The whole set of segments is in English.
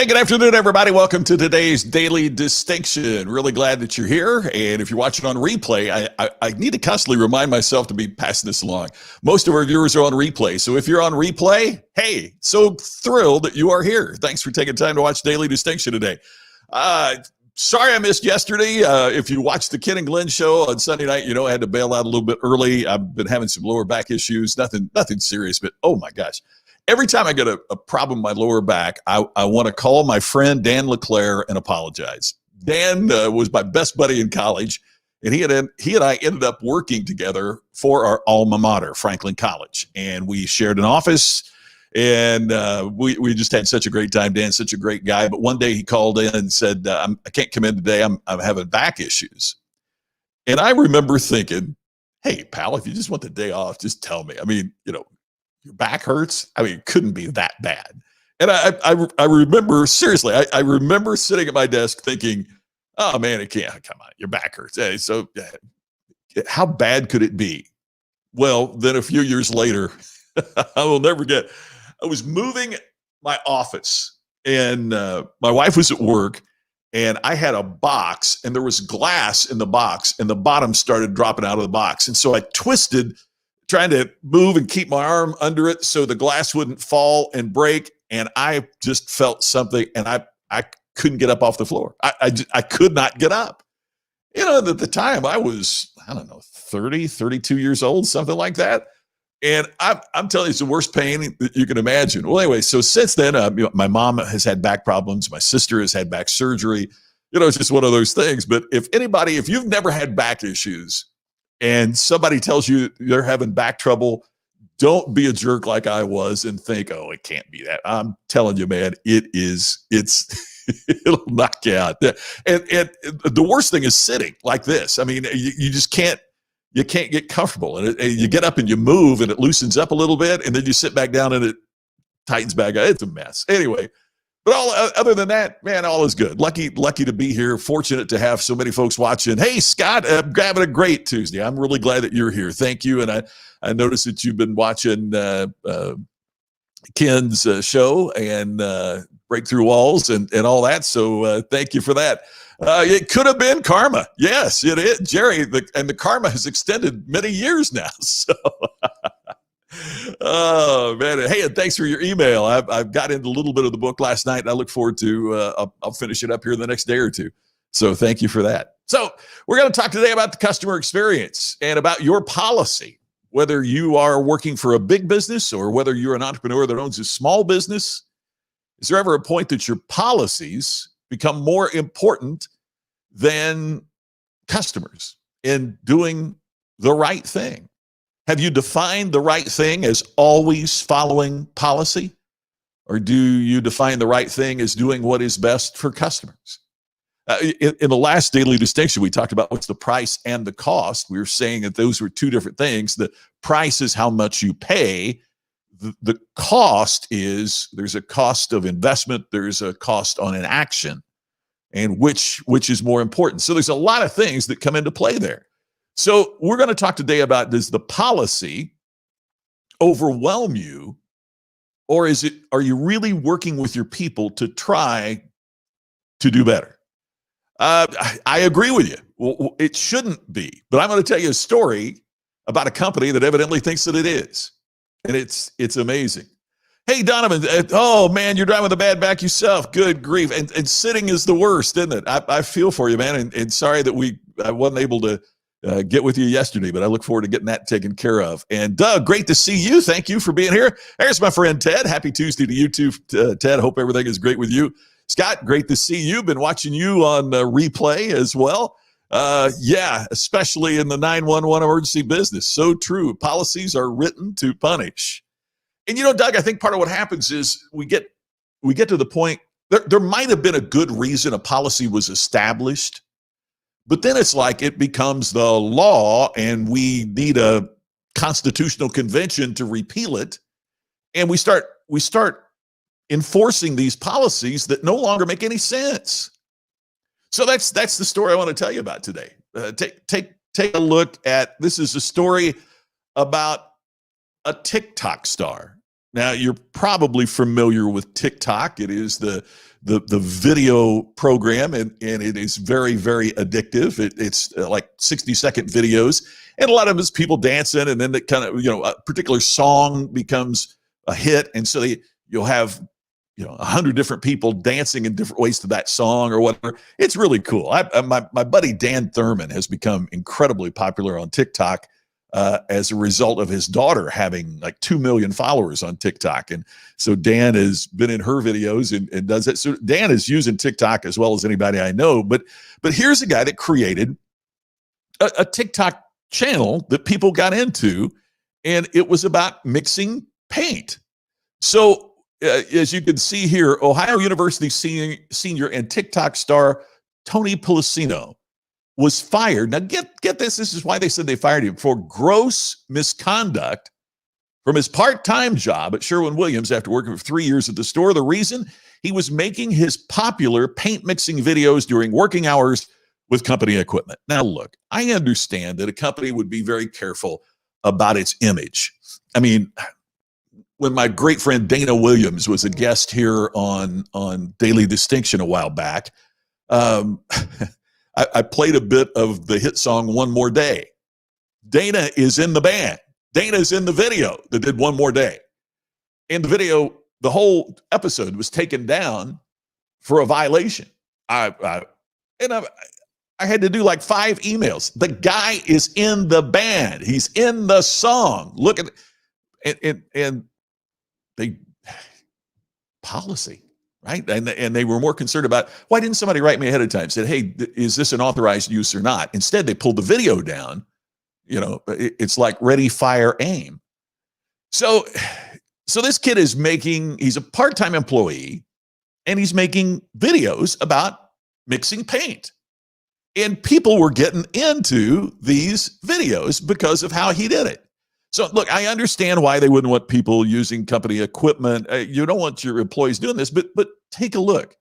Hey, good afternoon, everybody. Welcome to today's Daily Distinction. Really glad that you're here. And if you're watching on replay, I need to constantly remind myself to be passing this along. Most of our viewers are on replay. So if you're on replay, hey, so thrilled that you are here. Thanks for taking time to watch Daily Distinction today. Sorry I missed yesterday. If you watched the Ken and Glenn show on Sunday night, you know I had to bail out a little bit early. I've been having some lower back issues. Nothing serious, but oh my gosh. Every time I get a problem in my lower back, I want to call my friend Dan LeClaire and apologize. Dan was my best buddy in college, and he and I ended up working together for our alma mater, Franklin College, and we shared an office, and we just had such a great time. Dan's such a great guy, but one day he called in and said, "I can't come in today. I'm having back issues," and I remember thinking, "Hey, pal, if you just want the day off, just tell me. I mean, your back hurts. I mean, it couldn't be that bad." And I remember, seriously, I remember sitting at my desk thinking, oh man, it can't, come on, your back hurts. Hey, so how bad could it be? Well, then a few years later, I will never forget, I was moving my office and my wife was at work and I had a box and there was glass in the box and the bottom started dropping out of the box. And so I twisted trying to move and keep my arm under it so the glass wouldn't fall and break. And I just felt something and I couldn't get up off the floor. I could not get up. At the time I was, I don't know, 30, 32 years old, something like that. And I'm telling you, it's the worst pain that you can imagine. Well, anyway, so since then, my mom has had back problems. My sister has had back surgery. It's just one of those things. But if you've never had back issues, and somebody tells you they're having back trouble, don't be a jerk like I was and think, oh, it can't be that. I'm telling you, man, it'll knock you out. And the worst thing is sitting like this. I mean, you just can't get comfortable. And you get up and you move and it loosens up a little bit. And then you sit back down and it tightens back up. It's a mess. Anyway. But other than that, man, all is good. Lucky to be here. Fortunate to have so many folks watching. Hey, Scott, having a great Tuesday. I'm really glad that you're here. Thank you. And I noticed that you've been watching Ken's show and Breakthrough Walls and all that. So thank you for that. It could have been karma. Yes, it is, Jerry. The karma has extended many years now. So. Oh man! Hey, and thanks for your email. I've got into a little bit of the book last night, and I look forward to I'll finish it up here in the next day or two. So thank you for that. So we're going to talk today about the customer experience and about your policy. Whether you are working for a big business or whether you're an entrepreneur that owns a small business, is there ever a point that your policies become more important than customers in doing the right thing? Have you defined the right thing as always following policy? Or do you define the right thing as doing what is best for customers? In the last Daily Distinction, we talked about what's the price and the cost. We were saying that those were two different things. The price is how much you pay. The cost is there's a cost of investment. There's a cost on an action. And which is more important? So there's a lot of things that come into play there. So we're going to talk today about, does the policy overwhelm you, or are you really working with your people to try to do better? I agree with you. Well, it shouldn't be, but I'm going to tell you a story about a company that evidently thinks that it is, and it's amazing. Hey, Donovan, oh man, you're driving with a bad back yourself. Good grief. And sitting is the worst, isn't it? I feel for you, man, and sorry that I wasn't able to get with you yesterday, but I look forward to getting that taken care of. And Doug, great to see you. Thank you for being here. There's my friend Ted. Happy Tuesday to you too, Ted. Hope everything is great with you. Scott, great to see you. Been watching you on replay as well. Yeah, especially in the 911 emergency business. So true. Policies are written to punish. And Doug, I think part of what happens is we get to the point, there might have been a good reason a policy was established, but then it's like it becomes the law and we need a constitutional convention to repeal it. And we start enforcing these policies that no longer make any sense. So that's the story I want to tell you about today. Take a look at, this is a story about a TikTok star. Now, you're probably familiar with TikTok. It is the video program, and it is very, very addictive. It's like 60-second videos, and a lot of it is people dancing, and then it kind of, a particular song becomes a hit, and so you'll have 100 different people dancing in different ways to that song or whatever. It's really cool. My buddy Dan Thurman has become incredibly popular on TikTok as a result of his daughter having like 2 million followers on TikTok. And so Dan has been in her videos and does it. So Dan is using TikTok as well as anybody I know. But here's a guy that created a TikTok channel that people got into, and it was about mixing paint. So as you can see here, Ohio University senior and TikTok star Tony Policino was fired. Now get this. This is why they said they fired him, for gross misconduct from his part-time job at Sherwin-Williams after working for 3 years at the store. The reason? He was making his popular paint mixing videos during working hours with company equipment. Now look, I understand that a company would be very careful about its image. I mean, when my great friend Dana Williams was a guest here on Daily Distinction a while back, I played a bit of the hit song One More Day. Dana is in the band. Dana's in the video that did One More Day. In the video, the whole episode was taken down for a violation. I had to do like 5 emails. The guy is in the band. He's in the song. Look at it. And they policy. Right. And they were more concerned about, why didn't somebody write me ahead of time? Said, hey, is this an authorized use or not? Instead, they pulled the video down. It's like ready, fire, aim. So this kid he's a part-time employee, and he's making videos about mixing paint. And people were getting into these videos because of how he did it. So look, I understand why they wouldn't want people using company equipment. You don't want your employees doing this, but take a look.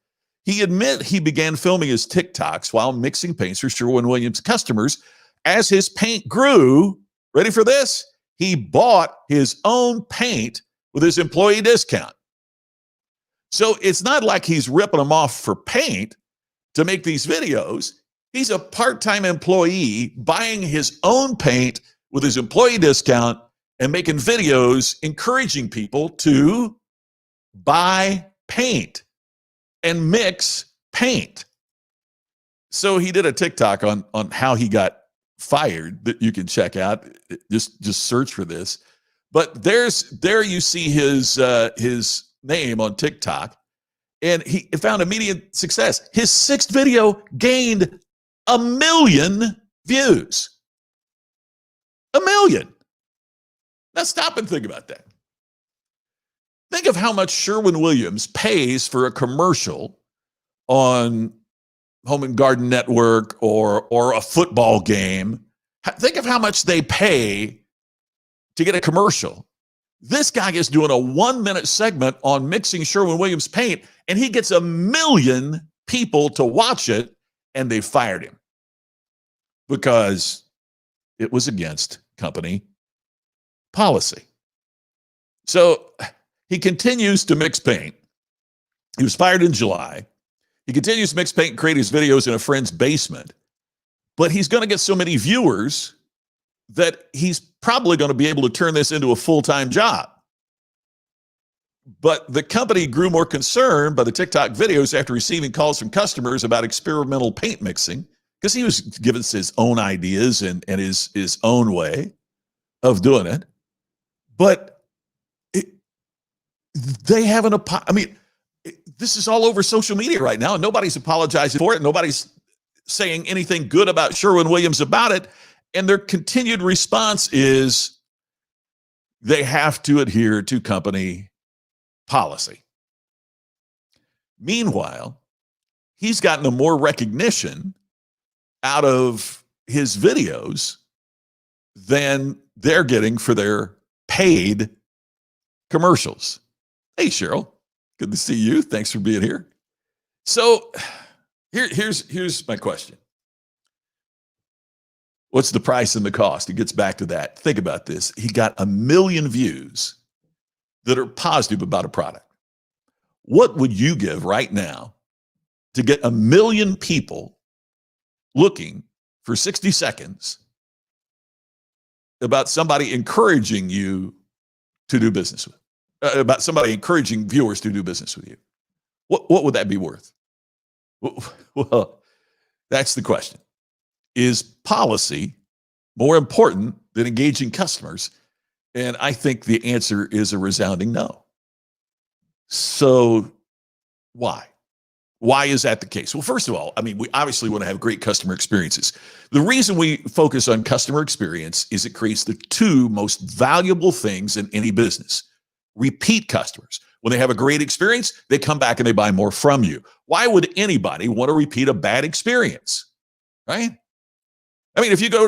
He admitted he began filming his TikToks while mixing paints for Sherwin-Williams customers. As his paint grew, ready for this? He bought his own paint with his employee discount. So it's not like he's ripping them off for paint to make these videos. He's a part-time employee buying his own paint with his employee discount and making videos encouraging people to buy paint and mix paint. So he did a TikTok on how he got fired that you can check out. Just search for this. But there you see his name on TikTok, and he found immediate success. His 6th video gained 1 million views. 1 million. Now stop and think about that. Think of how much Sherwin-Williams pays for a commercial on Home and Garden Network or a football game. Think of how much they pay to get a commercial. This guy is doing a 1-minute segment on mixing Sherwin-Williams paint, and he gets 1 million people to watch it, and they fired him because it was against company policy. So he continues to mix paint. He was fired in July. He continues to mix paint and create his videos in a friend's basement. But he's going to get so many viewers that he's probably going to be able to turn this into a full-time job. But the company grew more concerned by the TikTok videos after receiving calls from customers about experimental paint mixing, because he was giving us his own ideas and his own way of doing it. But they haven't, this is all over social media right now, and nobody's apologizing for it. Nobody's saying anything good about Sherwin-Williams about it. And their continued response is they have to adhere to company policy. Meanwhile, he's gotten more recognition out of his videos than they're getting for their paid commercials. Hey, Cheryl, good to see you. Thanks for being here. So here's my question. What's the price and the cost? It gets back to that. Think about this. He got 1 million views that are positive about a product. What would you give right now to get 1 million people looking for 60 seconds about somebody encouraging you to do business with, about somebody encouraging viewers to do business with you? What would that be worth? Well, that's the question. Is policy more important than engaging customers? And I think the answer is a resounding no. So why? Why is that the case? Well, first of all, I mean, we obviously want to have great customer experiences. The reason we focus on customer experience is it creates the two most valuable things in any business. Repeat customers. When they have a great experience, they come back and they buy more from you. Why would anybody want to repeat a bad experience? Right? I mean, if you go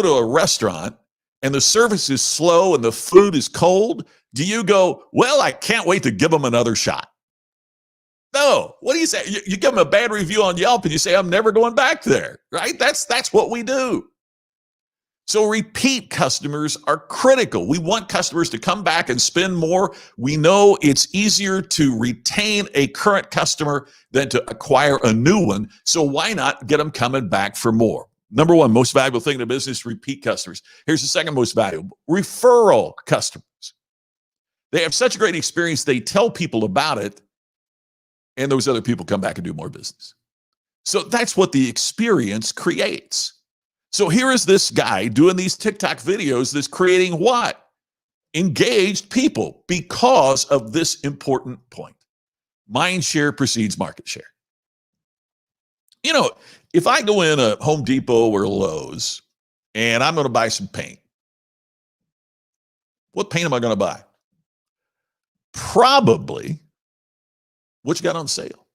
to a restaurant and the service is slow and the food is cold, do you go, well, I can't wait to give them another shot? No. What do you say? You give them a bad review on Yelp and you say, I'm never going back there, right? That's what we do. So repeat customers are critical. We want customers to come back and spend more. We know it's easier to retain a current customer than to acquire a new one. So why not get them coming back for more? Number one, most valuable thing in a business, repeat customers. Here's the second most valuable, referral customers. They have such a great experience, they tell people about it, and those other people come back and do more business. So that's what the experience creates. So here is this guy doing these TikTok videos that's creating what? Engaged people because of this important point. Mind share precedes market share. You know, if I go in a Home Depot or Lowe's and I'm going to buy some paint, what paint am I going to buy? Probably what you got on sale.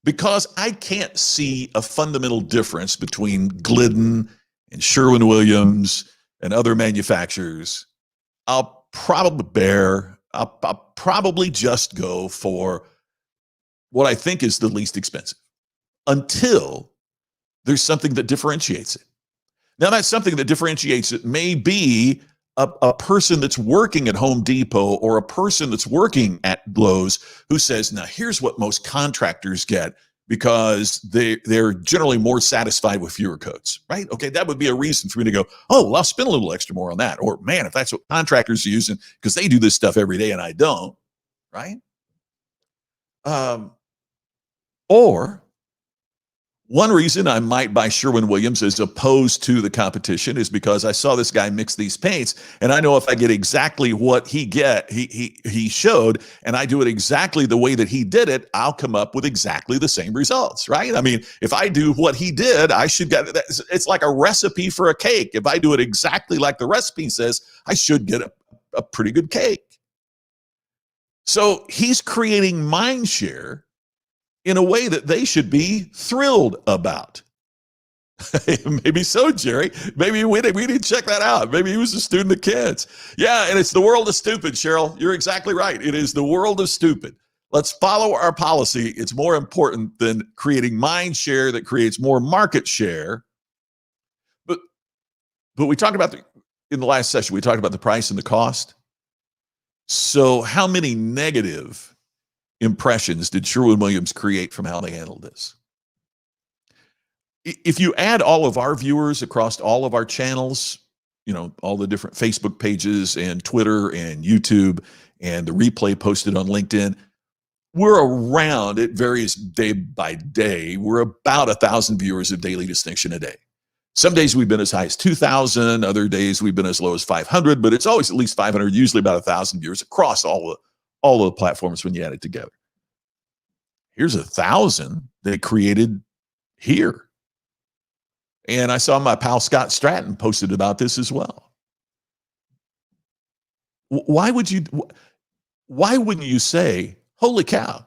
Because I can't see a fundamental difference between Glidden and Sherwin-Williams and other manufacturers. I'll probably just go for what I think is the least expensive until there's something that differentiates it. Now, that something that differentiates it may be a person that's working at Home Depot or a person that's working at Lowe's who says, now here's what most contractors get because they're generally more satisfied with fewer coats, right? Okay, that would be a reason for me to go, oh, well, I'll spend a little extra more on that. Or man, if that's what contractors are using, because they do this stuff every day and I don't, right? Or one reason I might buy Sherwin-Williams as opposed to the competition is because I saw this guy mix these paints, and I know if I get exactly what he showed, and I do it exactly the way that he did it, I'll come up with exactly the same results, right? I mean, if I do what he did, I should get it. It's like a recipe for a cake. If I do it exactly like the recipe says, I should get a pretty good cake. So he's creating mind share in a way that they should be thrilled about. Maybe so, Jerry. Maybe we need to check that out. Maybe he was a student of kids. Yeah, and it's the world of stupid, Cheryl. You're exactly right. It is the world of stupid. Let's follow our policy. It's more important than creating mind share that creates more market share. But we talked about in the last session, we talked about the price and the cost. So how many negative impressions did Sherwin-Williams create from how they handled this? If you add all of our viewers across all of our channels, you know, all the different Facebook pages and Twitter and YouTube and the replay posted on LinkedIn, we're around, it varies day by day, we're about 1,000 viewers of Daily Distinction a day. Some days we've been as high as 2,000, other days we've been as low as 500, but it's always at least 500, usually about 1,000 viewers across all of the platforms when you add it together. Here's 1,000 they created here. And I saw my pal Scott Stratton posted about this as well. Why wouldn't you say, holy cow,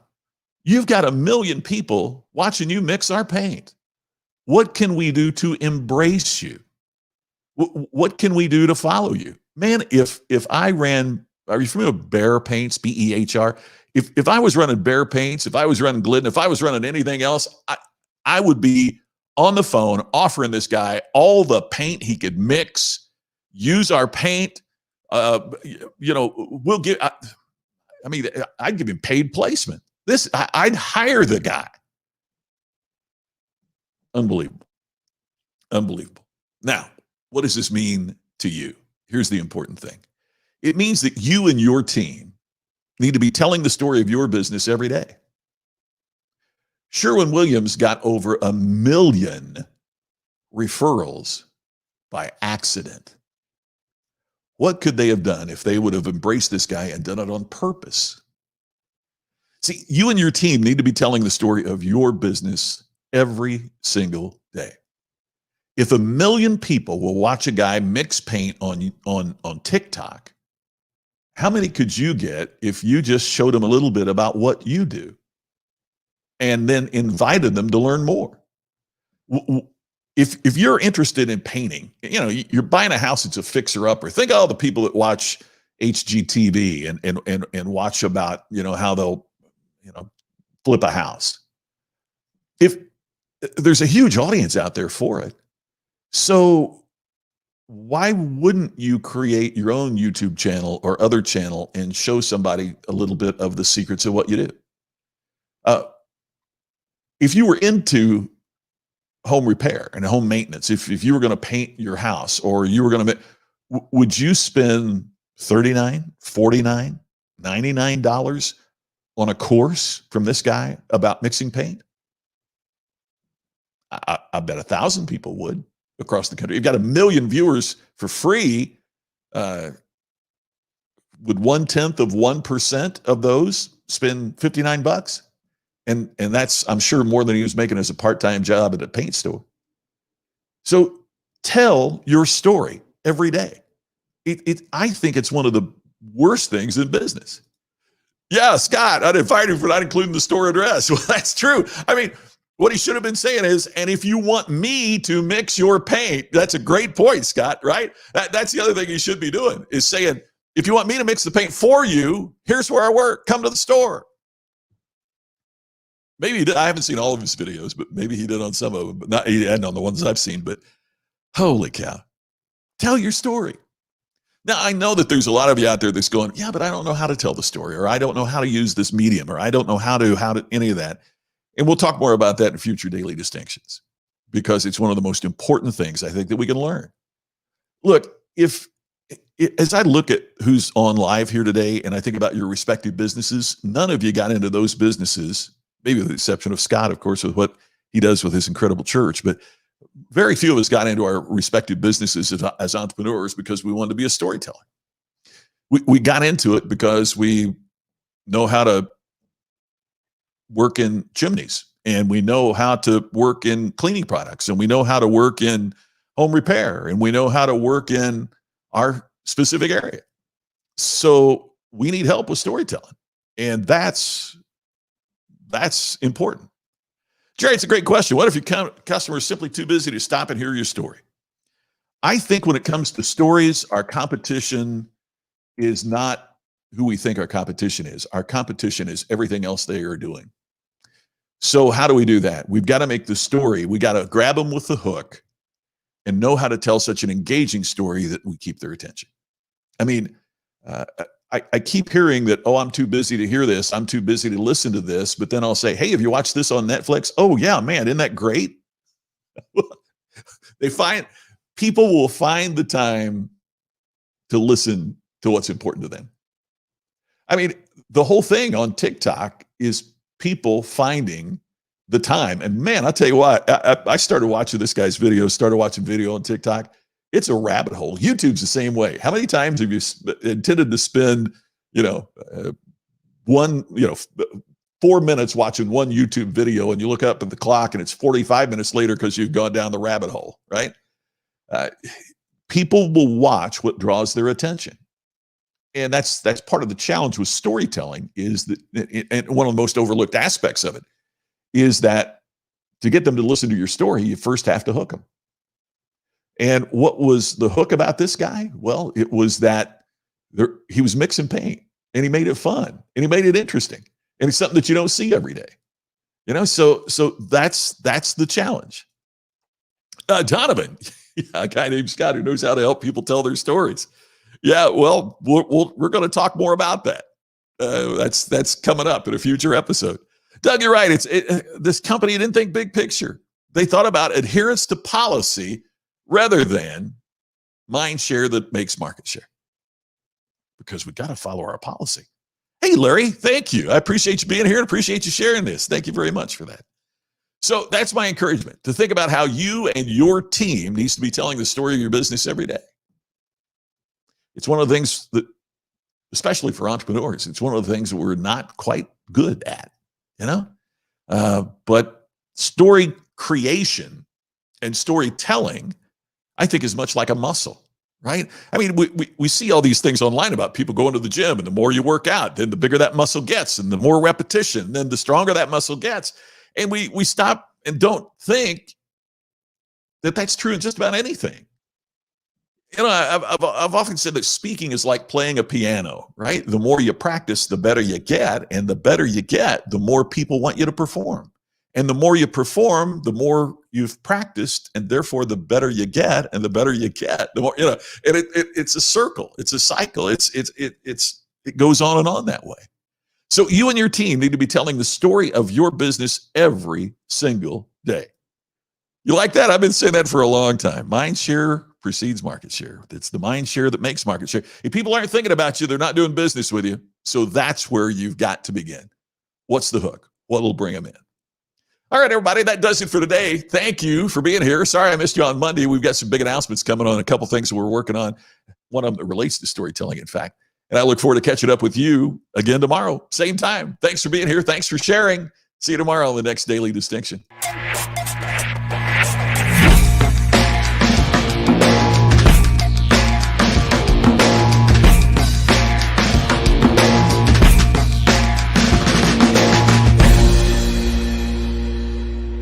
you've got 1 million people watching you mix our paint. What can we do to embrace you? What can we do to follow you? Man, if I ran, are you familiar with Behr Paints, B-E-H-R? If I was running Behr Paints, if I was running Glidden, if I was running anything else, I would be on the phone offering this guy all the paint he could mix, use our paint, We'll give. I mean, I'd give him paid placement. I'd hire the guy. Unbelievable. Unbelievable. Now, what does this mean to you? Here's the important thing. It means that you and your team need to be telling the story of your business every day. Sherwin-Williams got over 1 million referrals by accident. What could they have done if they would have embraced this guy and done it on purpose? See, you and your team need to be telling the story of your business every single day. If 1 million people will watch a guy mix paint on TikTok, how many could you get if you just showed them a little bit about what you do and then invited them to learn more? If you're interested in painting, you're buying a house, it's a fixer-upper. Think of all the people that watch HGTV and watch about, how they'll, flip a house. If there's a huge audience out there for it. So why wouldn't you create your own YouTube channel or other channel and show somebody a little bit of the secrets of what you do? If you were into home repair and home maintenance, if you were going to paint your house or you were going to, would you spend $39, $49, $99 on a course from this guy about mixing paint? I bet 1,000 people would across the country. You've got 1 million viewers for free. Would 0.1% of those spend $59? And that's, I'm sure, more than he was making as a part-time job at a paint store. So tell your story every day. I think it's one of the worst things in business. Yeah, Scott, I'd invite him for not including the store address. Well, that's true. I mean, what he should have been saying is, and if you want me to mix your paint, that's a great point, Scott, right? That's the other thing he should be doing, is saying, if you want me to mix the paint for you, here's where I work. Come to the store. Maybe he did. I haven't seen all of his videos, but maybe he did on some of them, but he hadn't on the ones I've seen. But holy cow, tell your story. Now, I know that there's a lot of you out there that's going, yeah, but I don't know how to tell the story, or I don't know how to use this medium, or I don't know how to any of that. And we'll talk more about that in future Daily Distinctions, because it's one of the most important things I think that we can learn. Look, as I look at who's on live here today, and I think about your respective businesses, none of you got into those businesses, maybe with the exception of Scott, of course, with what he does with his incredible church, but very few of us got into our respective businesses as entrepreneurs because we wanted to be a storyteller. We got into it because we know how to work in chimneys, and we know how to work in cleaning products, and we know how to work in home repair, and we know how to work in our specific area. So we need help with storytelling, and that's important. Jerry, it's a great question. What if your customer is simply too busy to stop and hear your story? I think when it comes to stories, our competition is not who we think our competition is. Our competition is everything else they are doing. So how do we do that? We've got to make the story. We got to grab them with the hook and know how to tell such an engaging story that we keep their attention. I mean, I keep hearing that, oh, I'm too busy to hear this. I'm too busy to listen to this. But then I'll say, hey, have you watched this on Netflix? Oh, yeah, man, isn't that great? People will find the time to listen to what's important to them. I mean, the whole thing on TikTok is people finding the time. And man, I'll tell you what, I started watching this guy's videos, started watching video on TikTok. It's a rabbit hole. YouTube's the same way. How many times have you intended to spend, 4 minutes watching one YouTube video, and you look up at the clock and it's 45 minutes later because you've gone down the rabbit hole, right? People will watch what draws their attention. And that's part of the challenge with storytelling, is that, and one of the most overlooked aspects of it is that to get them to listen to your story, you first have to hook them. And what was the hook about this guy? Well, it was that he was mixing paint, and he made it fun, and he made it interesting, and it's something that you don't see every day. So that's the challenge. Donovan, a guy named Scott who knows how to help people tell their stories. Yeah, well, we're going to talk more about that. That's coming up in a future episode. Doug, you're right. This company didn't think big picture. They thought about adherence to policy rather than mind share that makes market share. Because we got to follow our policy. Hey, Larry, thank you. I appreciate you being here and appreciate you sharing this. Thank you very much for that. So that's my encouragement, to think about how you and your team needs to be telling the story of your business every day. It's one of the things that, especially for entrepreneurs, it's one of the things that we're not quite good at, but story creation and storytelling, I think, is much like a muscle, right? I mean, we see all these things online about people going to the gym, and the more you work out, then the bigger that muscle gets, and the more repetition, then the stronger that muscle gets. And we stop and don't think that that's true in just about anything. I've often said that speaking is like playing a piano, right? The more you practice, the better you get. And the better you get, the more people want you to perform. And the more you perform, the more you've practiced. And therefore, the better you get. And the better you get, the more, and it's a circle. It's a cycle. It goes on that way. So you and your team need to be telling the story of your business every single day. You like that? I've been saying that for a long time. Mind share precedes market share. It's the mind share that makes market share. If people aren't thinking about you, they're not doing business with you. So that's where you've got to begin. What's the hook? What'll bring them in? All right, everybody, that does it for today. Thank you for being here. Sorry I missed you on Monday. We've got some big announcements coming on, a couple things that we're working on. One of them that relates to storytelling, in fact. And I look forward to catching up with you again tomorrow, same time. Thanks for being here. Thanks for sharing. See you tomorrow on the next Daily Distinction.